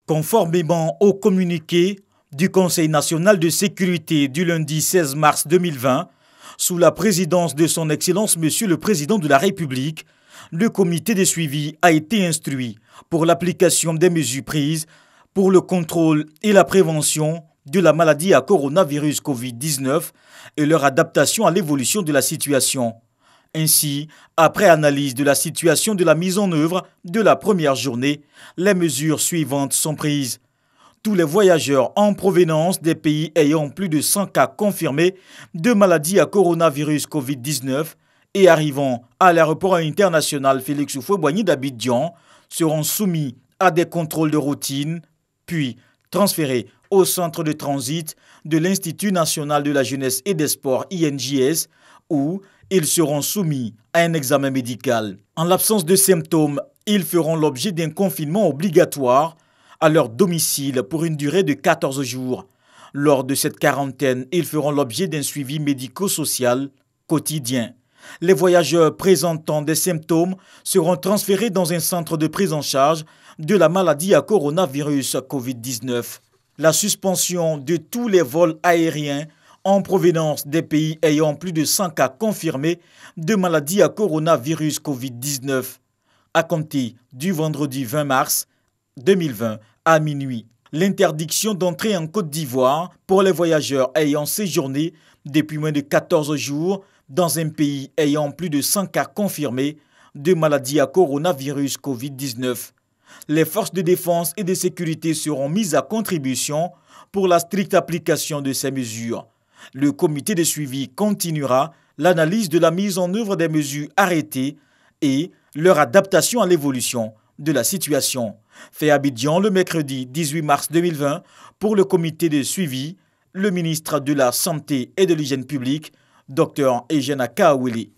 Conformément au communiqué du Conseil national de sécurité du lundi 16 mars 2020, sous la présidence de son Excellence Monsieur le Président de la République, le comité de suivi a été instruit pour l'application des mesures prises pour le contrôle et la prévention de la maladie à coronavirus Covid-19 et leur adaptation à l'évolution de la situation. Ainsi, après analyse de la situation de la mise en œuvre de la première journée, les mesures suivantes sont prises. Tous les voyageurs en provenance des pays ayant plus de 100 cas confirmés de maladie à coronavirus Covid-19 et arrivant à l'aéroport international Félix Houphouët-Boigny d'Abidjan seront soumis à des contrôles de routine, puis transférés au centre de transit de l'Institut national de la jeunesse et des sports INJS où ils seront soumis à un examen médical. En l'absence de symptômes, ils feront l'objet d'un confinement obligatoire à leur domicile pour une durée de 14 jours. Lors de cette quarantaine, ils feront l'objet d'un suivi médico-social quotidien. Les voyageurs présentant des symptômes seront transférés dans un centre de prise en charge de la maladie à coronavirus Covid-19. La suspension de tous les vols aériens en provenance des pays ayant plus de 100 cas confirmés de maladie à coronavirus Covid-19 à compter du vendredi 20 mars 2020 à minuit. L'interdiction d'entrer en Côte d'Ivoire pour les voyageurs ayant séjourné depuis moins de 14 jours dans un pays ayant plus de 100 cas confirmés de maladie à coronavirus Covid-19. Les forces de défense et de sécurité seront mises à contribution pour la stricte application de ces mesures. Le comité de suivi continuera l'analyse de la mise en œuvre des mesures arrêtées et leur adaptation à l'évolution de la situation. Fait à Abidjan le mercredi 18 mars 2020 pour le comité de suivi, le ministre de la Santé et de l'Hygiène publique, Dr Eugène Akaouili.